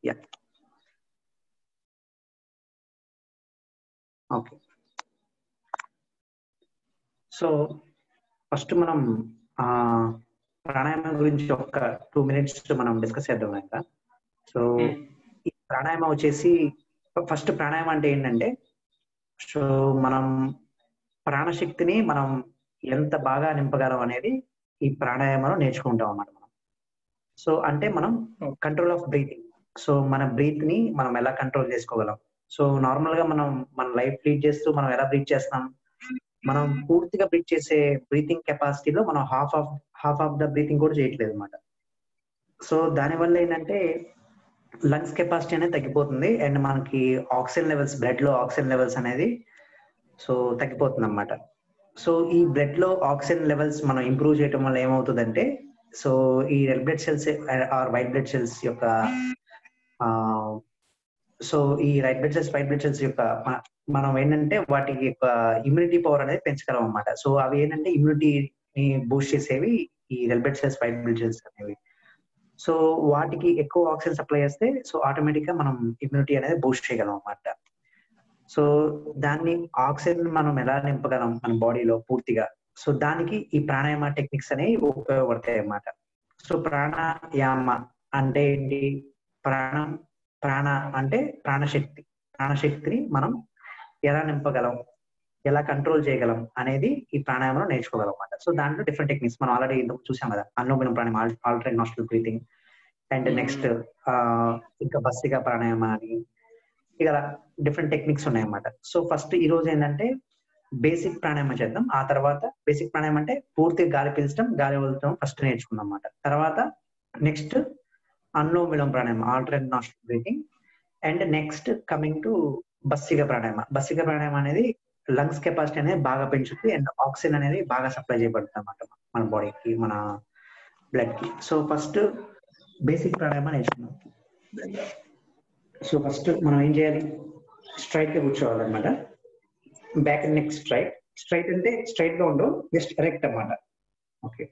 Yeah okay. So first మనం ప్రాణాయామం గురించి ఒక 2 minutes మనం డిస్కస్ చేద్దాం ఇంకా. సో ఈ ప్రాణాయామం వచ్చేసి ఫస్ట్ ప్రాణాయామం అంటే ఏంటంటే, సో మనం ప్రాణశక్తిని మనం ఎంత బాగా నింపగలం అనేది ఈ ప్రాణాయామంలో నేర్చుకుంటాం అన్నమాట మనం. సో అంటే మనం కంట్రోల్ ఆఫ్ బ్రీతింగ్. సో మన బ్రీత్ ని మనం ఎలా కంట్రోల్ చేసుకోగలం. సో నార్మల్ గా మనం మన లైఫ్ లీడ్ చేస్తూ మనం ఎలా బ్రీత్ చేస్తాం, మనం పూర్తిగా బ్రీత్ చేసే బ్రీతింగ్ కెపాసిటీలో మనం హాఫ్ ఆఫ్ ద బ్రీతింగ్ కూడా చేయట్లేదు అనమాట. సో దానివల్ల ఏంటంటే లంగ్స్ కెపాసిటీ అనేది తగ్గిపోతుంది అండ్ మనకి ఆక్సిజన్ లెవెల్స్, బ్లడ్ లో ఆక్సిజన్ లెవెల్స్ అనేది సో తగ్గిపోతుంది అనమాట. సో ఈ బ్లడ్ లో ఆక్సిజన్ లెవెల్స్ మనం ఇంప్రూవ్ చేయడం వల్ల ఏమవుతుందంటే, సో ఈ red blood cells or white blood cells యొక్క సో ఈ వైట్ బ్లడ్ సెల్స్ యొక్క మనం ఏంటంటే వాటికి యొక్క ఇమ్యూనిటీ పవర్ అనేది పెంచగలం అన్నమాట. సో అవి ఏంటంటే ఇమ్యూనిటీని బూస్ట్ చేసేవి ఈ red blood cells, white blood cells అనేవి. సో వాటికి ఎక్కువ ఆక్సిజన్ సప్లై చేస్తే సో ఆటోమేటిక్ గా మనం ఇమ్యూనిటీ అనేది బూస్ట్ చేయగలం అన్నమాట. సో దాన్ని ఆక్సిజన్ మనం ఎలా నింపగలం మన బాడీలో పూర్తిగా, సో దానికి ఈ ప్రాణాయామ టెక్నిక్స్ అనేవి ఉపయోగపడతాయి అన్నమాట. సో ప్రాణాయామ అంటే ఏంటి? ప్రాణ అంటే ప్రాణశక్తిని మనం ఎలా నింపగలం, ఎలా కంట్రోల్ చేయగలం అనేది ఈ ప్రాణాయామంలో నేర్చుకోగలం అన్నమాట. సో దాంట్లో డిఫరెంట్ టెక్నిక్స్ మనం ఆల్రెడీ చూసాం కదా, అనులోమ ప్రాణాయామం, alternate nostril breathing, and next ఇంకా భస్త్రికా ప్రాణాయామ అని ఇలా డిఫరెంట్ టెక్నిక్స్ ఉన్నాయన్నమాట. సో ఫస్ట్ ఈ రోజు ఏంటంటే బేసిక్ ప్రాణాయామం చేద్దాం. ఆ తర్వాత బేసిక్ ప్రాణాయామం అంటే పూర్తిగా గాలి పీల్చడం, గాలి వదలడం ఫస్ట్ నేర్చుకుందాం అన్నమాట. తర్వాత next anulom vilom pranayam, alternate nostril breathing, and next coming to bhastrika pranayama. Bhastrika pranayam అనేది లంగ్స్ కెపాసిటీ అనేది బాగా పెంచుతుంది అండ్ ఆక్సిజన్ అనేది బాగా సప్లై చేయబడుతుంది అన్నమాట మన బాడీకి, మన బ్లడ్ కి. సో ఫస్ట్ బేసిక్ ప్రాణాయామం నేర్చుకుందాం. సో ఫస్ట్ మనం ఏం చేయాలి, స్ట్రైట్ గా కూర్చోవాలన్నమాట. Back and neck straight. Straight అంటే స్ట్రైట్ గా ఉండవు, జస్ట్ ఎరెక్ట్ అన్నమాట. Okay.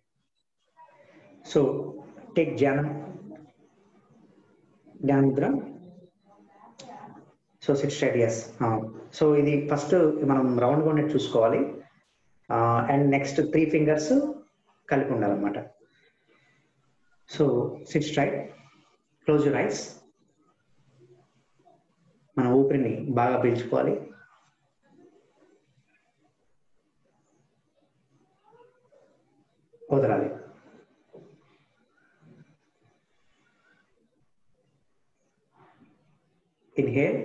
So take dhyanam mudra. So sit straight. Yes. So ఇది ఫస్ట్ మనం రౌండ్ గా ఉండేది చూసుకోవాలి అండ్ నెక్స్ట్ 3 fingers కలిపి ఉండాలన్నమాట. So sit straight, close your eyes. మన ఊపిరిని బాగా పీల్చుకోవాలి. వదలాలి. Inhale,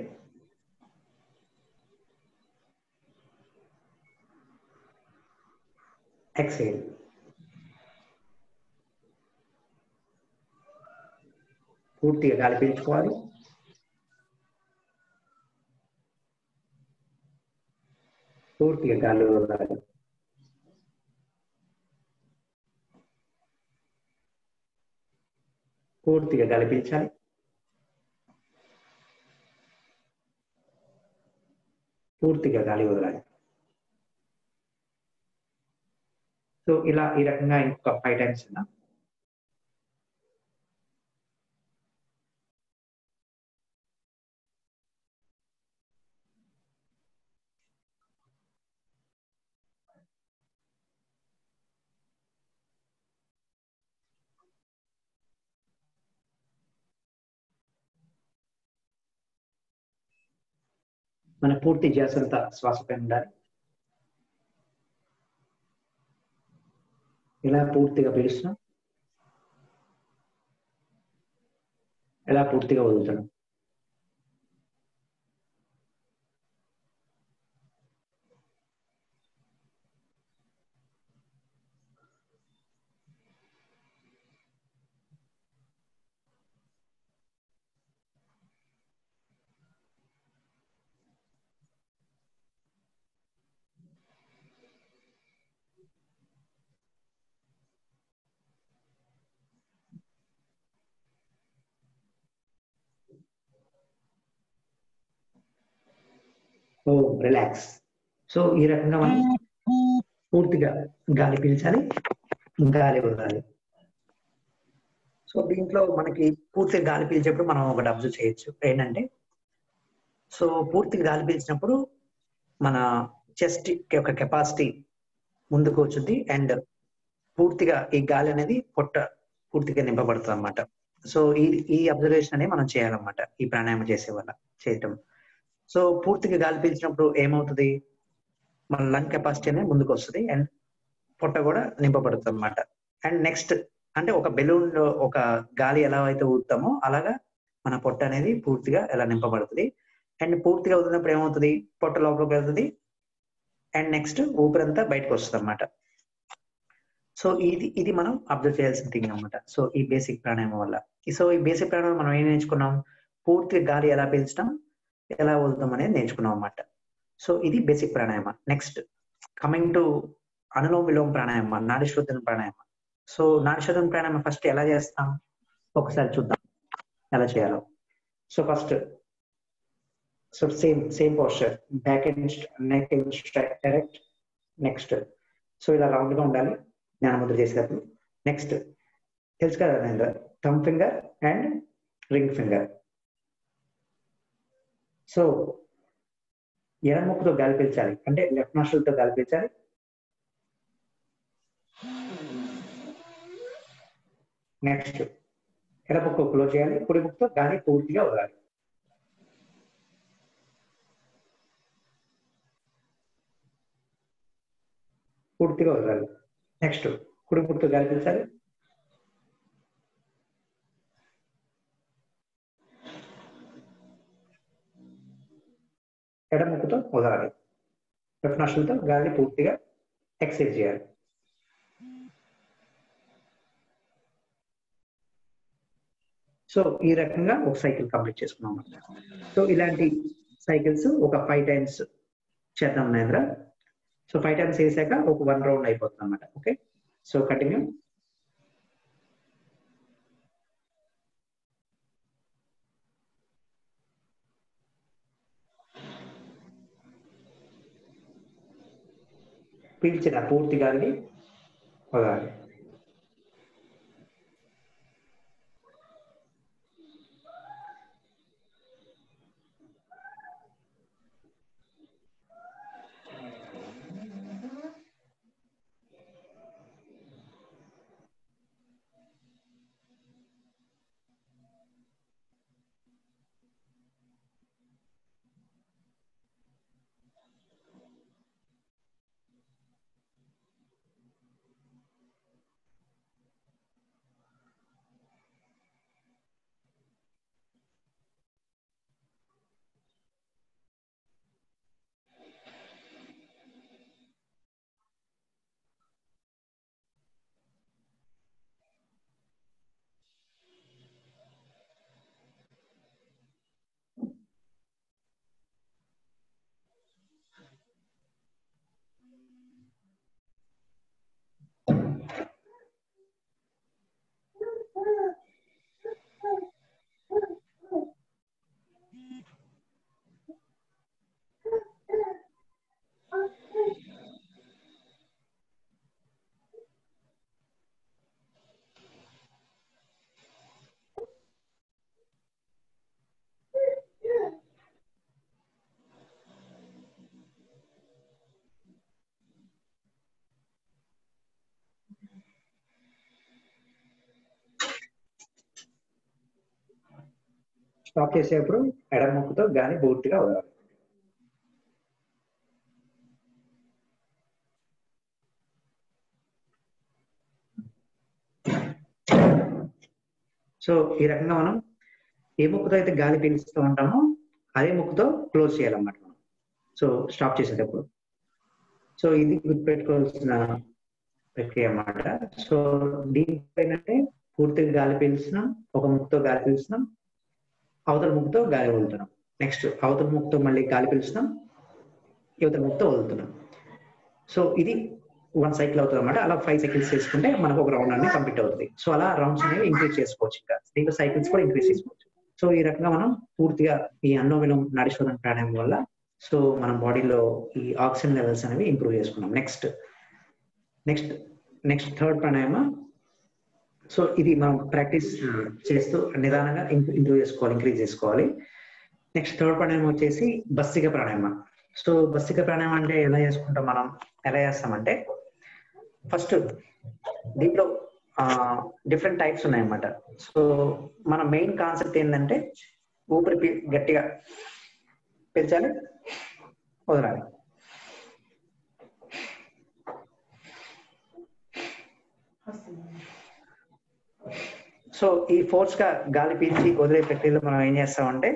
exhale. పూర్తిగా గాలి పీల్చుకోవాలి. పూర్తిగా గాలి వదలాలి. పూర్తిగా గాలి పీల్చాలి. పూర్తిగా గాలి వదలాలి. సో ఇలా ఈ రకంగా ఇంకొక 5 times ఉన్నా. మన పూర్తి ధ్యాసంతా శ్వాసపై ఉండాలి. ఇలా పూర్తిగా పీలుస్తున్నాం, ఎలా పూర్తిగా వదులుతున్నాం. ఓ రిలాక్స్. సో ఈ రకంగా మనం పూర్తిగా గాలి పీల్చాలి, గాలి వదలాలి. సో దీంట్లో మనకి పూర్తిగా గాలి పీల్చేప్పుడు మనం ఒకటి అబ్జర్వ్ చేయొచ్చు ఏంటంటే, సో పూర్తిగా గాలి పీల్చినప్పుడు మన చెస్ట్ యొక్క కెపాసిటీ ముందుకు వచ్చింది అండ్ పూర్తిగా ఈ గాలి అనేది పొట్ట పూర్తిగా నింపబడుతుంది అనమాట. సో ఈ అబ్జర్వేషన్ అనేది మనం చేయాలన్నమాట ఈ ప్రాణాయామం చేయటం. సో పూర్తిగా గాలి పీల్చినప్పుడు ఏమవుతుంది, మన లంగ్ కెపాసిటీ అనేది ముందుకు వస్తుంది అండ్ పొట్ట కూడా నింపబడుతుంది అనమాట. అండ్ నెక్స్ట్ అంటే ఒక బెలూన్ లో ఒక గాలి ఎలా అయితే ఊదుతామో అలాగా మన పొట్ట అనేది పూర్తిగా ఎలా నింపబడుతుంది. అండ్ పూర్తిగా వదిలినప్పుడు ఏమవుతుంది, పొట్ట లోపలికి వెళ్తుంది అండ్ నెక్స్ట్ ఊపిరంతా బయటకు వస్తుంది అనమాట. సో ఇది మనం అబ్జర్వ్ చేయాల్సిన థింగ్ అనమాట. సో ఈ బేసిక్ ప్రాణాయామం వల్ల. సో ఈ బేసిక్ ప్రాణాయామం మనం ఏం నేర్చుకున్నాం, పూర్తిగా గాలి ఎలా పీల్చడం ఎలా వదులుతాం అనేది నేర్చుకున్నాం అనమాట. సో ఇది basic pranayama. Next coming to anulom విలోమ ప్రాణాయామ, నాడి శోధన ప్రాణాయామ. సో నాడి శోధన ప్రాణాయామ ఫస్ట్ ఎలా చేస్తాం ఒకసారి చూద్దాం ఎలా చేయాలో. So first so same posture, back and neck direct. Next so ఇలా రౌండ్ గా ఉండాలి జ్ఞానముద్ర చేసేటప్పుడు. నెక్స్ట్ తెలుసు కదా, thumb finger and ring finger. So ఎడమ ముక్కుతో గాలి పీల్చాలి, అంటే లెఫ్ట్ నాస్ట్రిల్ తో గాలి పీల్చాలి. నెక్స్ట్ ఎడమ ముక్కు క్లోజ్ చేయాలి, కుడి ముక్కుతో గాలి పూర్తిగా వదలాలి. పూర్తిగా వదలాలి. నెక్స్ట్ కుడి ముక్కుతో గాలి పీల్చాలి. ఎడమ ముక్కుతో వదలాలి. లెఫ్ట్ నాస్ట్రిల్తో గాలి పూర్తిగా ఎక్సేల్ చేయాలి. సో ఈ రకంగా ఒక సైకిల్ కంప్లీట్ చేసుకున్నాం అన్నమాట. సో ఇలాంటి సైకిల్స్ ఒక 5 times చేద్దాం మహేంద్ర. సో 5 times చేశాక ఒక 1 round అయిపోతుంది అన్నమాట. Okay, so continue. పీల్చిన పూర్తి గాలిని వదలాలి. స్టాప్ చేసేటప్పుడు ఎడమ ముక్కుతో గాలి పూర్తిగా వదలాలి. సో ఈ రకంగా మనం ఏ ముక్కుతో అయితే గాలి పీలుస్తూ ఉంటామో అదే ముక్కుతో క్లోజ్ చేయాలన్నమాట మనం. సో స్టాప్ చేసేటప్పుడు. సో ఇది గుర్తుపెట్టుకోవాల్సిన ప్రక్రియ అన్నమాట. సో దీనిపైనంటే పూర్తిగా గాలి పీలుస్తున్నాం, ఒక ముక్కుతో గాలి పీలుస్తున్నాం, అవతల ముక్కుతో గాలి వదులుతున్నాం. నెక్స్ట్ అవతల ముక్కుతో మళ్ళీ గాలి పీలుస్తున్నాం, యువతల ముక్కుతో వదులుతున్నాం. సో ఇది 1 cycle అవుతుంది అనమాట. అలా 5 cycles చేసుకుంటే మనకు ఒక రౌండ్ అనేది కంప్లీట్ అవుతుంది. సో అలా రౌండ్స్ అనేవి ఇంక్రీజ్ చేసుకోవచ్చు, ఇంకా దీంట్లో సైకిల్స్ కూడా ఇంక్రీజ్ చేసుకోవచ్చు. సో ఈ రకంగా మనం పూర్తిగా ఈ అనులోమ విలోమ నాడి శోధన ప్రాణాయామం వల్ల సో మన బాడీలో ఈ ఆక్సిజన్ లెవెల్స్ అనేవి ఇంప్రూవ్ చేసుకున్నాం. నెక్స్ట్ థర్డ్ ప్రాణాయామ సో ఇది మనం ప్రాక్టీస్ చేస్తూ నిదానంగా ఇంప్రూవ్ చేసుకోవాలి, ఇంక్రీజ్ చేసుకోవాలి. నెక్స్ట్ థర్డ్ ప్రాణాయామం వచ్చేసి భస్త్రిక ప్రాణాయామం. సో భస్త్రిక ప్రాణాయామం అంటే ఎలా చేసుకుంటాం మనం, ఎలా చేస్తామంటే ఫస్ట్ దీంట్లో డిఫరెంట్ టైప్స్ ఉన్నాయన్నమాట. సో మన మెయిన్ కాన్సెప్ట్ ఏంటంటే ఊపిరి గట్టిగా పెంచాలి, వదలాలి. సో ఈ ఫోర్స్ గా గాలి పీల్చి వదిలే ప్రక్రియలో మనం ఏం చేస్తామంటే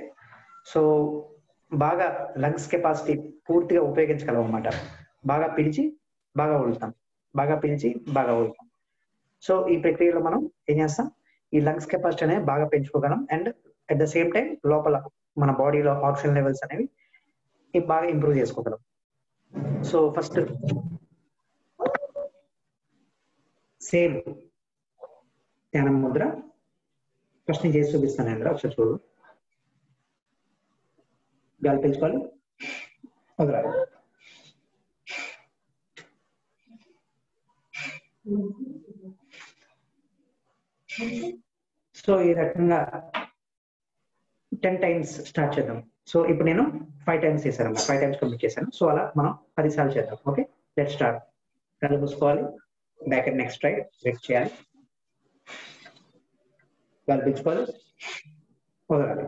సో బాగా లంగ్స్ కెపాసిటీ పూర్తిగా ఉపయోగించగలం అన్నమాట. బాగా పీల్చి బాగా వదులుతాం, బాగా పీల్చి బాగా వదులుతాం. సో ఈ ప్రక్రియలో మనం ఏం చేస్తాం, ఈ లంగ్స్ కెపాసిటీ అనేది బాగా పెంచుకోగలం and at the same time లోపల మన బాడీలో ఆక్సిజన్ లెవెల్స్ అనేవి బాగా ఇంప్రూవ్ చేసుకోగలం. సో ఫస్ట్ సేమ్ ధ్యాన ముద్ర ఫస్ట్ నేను చేసి చూపిస్తాను అందరూ ఒకసారి చూడు. గాలి పెంచుకోవాలి, వదలాలి. సో ఈ రకంగా 10 times స్టార్ట్ చేద్దాం. సో ఇప్పుడు నేను 5 times చేశాను, 5 times కంప్లీట్ చేశాను. సో అలా మనం 10 సార్లు చేద్దాం. Okay, let start. కళ్ళు మూసుకోవాలి, బ్యాక్ అండ్ నెక్స్ట్ రైట్ రెక్ట్ చేయాలి, గాలి పెంచుకోవాలి, వదలాలి.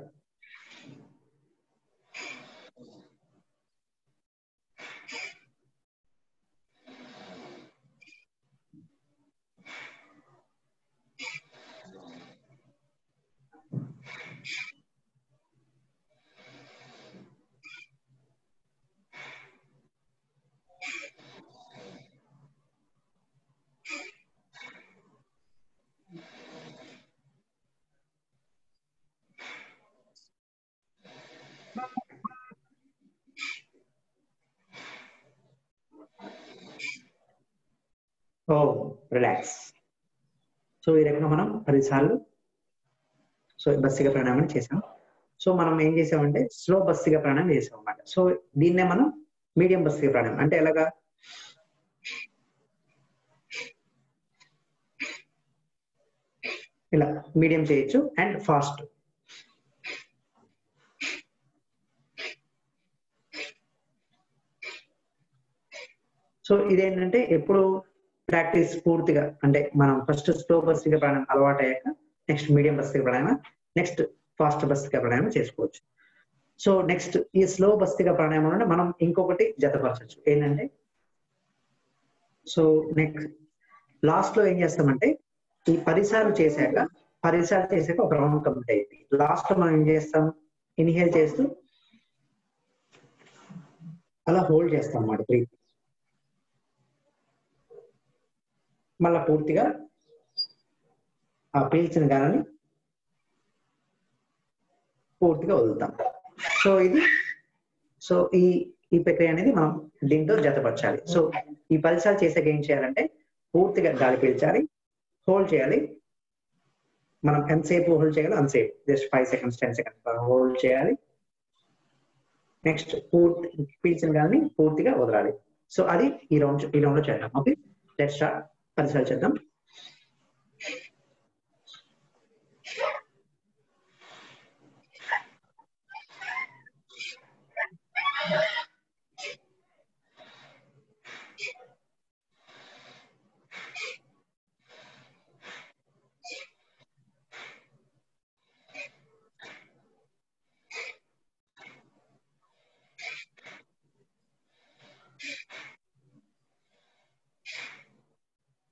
ఓ రిలాక్స్. సో ఈ రకంగా మనం 10 సార్లు సో భస్త్రిక ప్రాణాయామం చేసాం. సో మనం ఏం చేసామంటే స్లో భస్త్రిక ప్రాణాయామం చేసాం అన్నమాట. సో దీన్నే మనం మీడియం భస్త్రిక ప్రాణాయామం అంటే ఎలాగా, ఇలా మీడియం చేయొచ్చు అండ్ ఫాస్ట్. సో ఇదేంటంటే ఎప్పుడు ప్రాక్టీస్ పూర్తిగా అంటే మనం ఫస్ట్ స్లో భస్త్రిక ప్రాణాయామం అలవాటు అయ్యాక నెక్స్ట్ మీడియం భస్త్రిక ప్రాణాయామం, నెక్స్ట్ ఫాస్ట్ భస్త్రిక ప్రాణాయామం చేసుకోవచ్చు. సో నెక్స్ట్ ఈ స్లో భస్త్రిక ప్రాణాయామం మనం ఇంకొకటి జతపరచచ్చు ఏంటంటే, సో నెక్స్ట్ లాస్ట్ లో ఏం చేస్తామంటే ఈ 10 సార్లు చేశాక ఒక రౌండ్ కంప్లీట్ అయింది. లాస్ట్ లో మనం ఏం చేస్తాం, ఇన్హేల్ చేస్తూ అలా హోల్డ్ చేస్తాం అన్నమాట బ్రీత్. మళ్ళా పూర్తిగా ఆ పీల్చిన గాలిని పూర్తిగా వదులుతాం. సో ఇది ఈ ప్రక్రియ అనేది మనం దీంతో జతపరచాలి. సో ఈ 10 సార్లు చేసాక ఏం చేయాలంటే పూర్తిగా గాలి పీల్చాలి, హోల్డ్ చేయాలి. మనం ఎంతసేపు హోల్డ్ చేయాలి అంతసేపు, జస్ట్ 5 seconds 10 seconds హోల్డ్ చేయాలి. నెక్స్ట్ పీల్చిన గాలిని పూర్తిగా వదలాలి. సో అది ఈ రౌండ్ లో చేద్దాం. Okay, let start. 10 సార్లు చేద్దాం.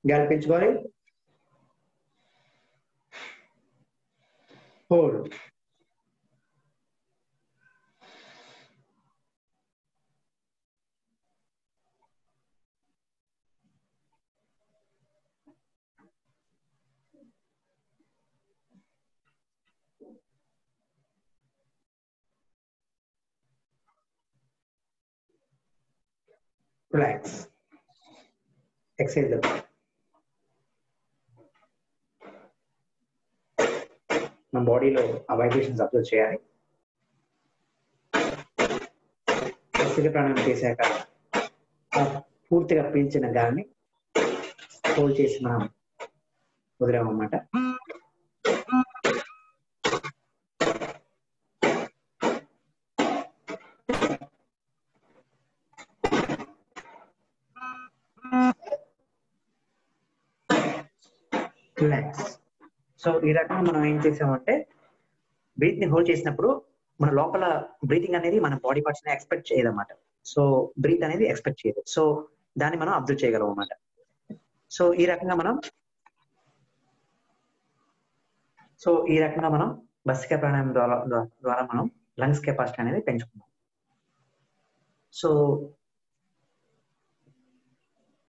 గాలి పెంచుకోవాలి, హోల్డ్. రిలాక్స్. ఎక్సైజ్ మన బాడీలో ఆ వైబ్రేషన్స్ అబ్జర్వ్ చేయాలి. భస్త్రిక ప్రాణాయామం చేశాక పూర్తిగా పీల్చిన గాలిని హోల్డ్ చేసి మనం వదిలామన్నమాట. రిలాక్స్. సో ఈ రకంగా మనం ఏం చేసామంటే బ్రీత్ ని హోల్డ్ చేసినప్పుడు మన లోపల బ్రీతింగ్ అనేది మన బాడీ పార్ట్స్ ని ఎక్స్పెక్ట్ చేయదన్నమాట. సో బ్రీత్ అనేది ఎక్స్పెక్ట్ చేయదు. సో దాన్ని మనం అబ్జర్వ్ చేయగలం అన్నమాట. సో ఈ రకంగా మనం భస్త్రికా ప్రాణాయామం ద్వారా మనం లంగ్స్ కెపాసిటీ అనేది పెంచుకున్నాం. సో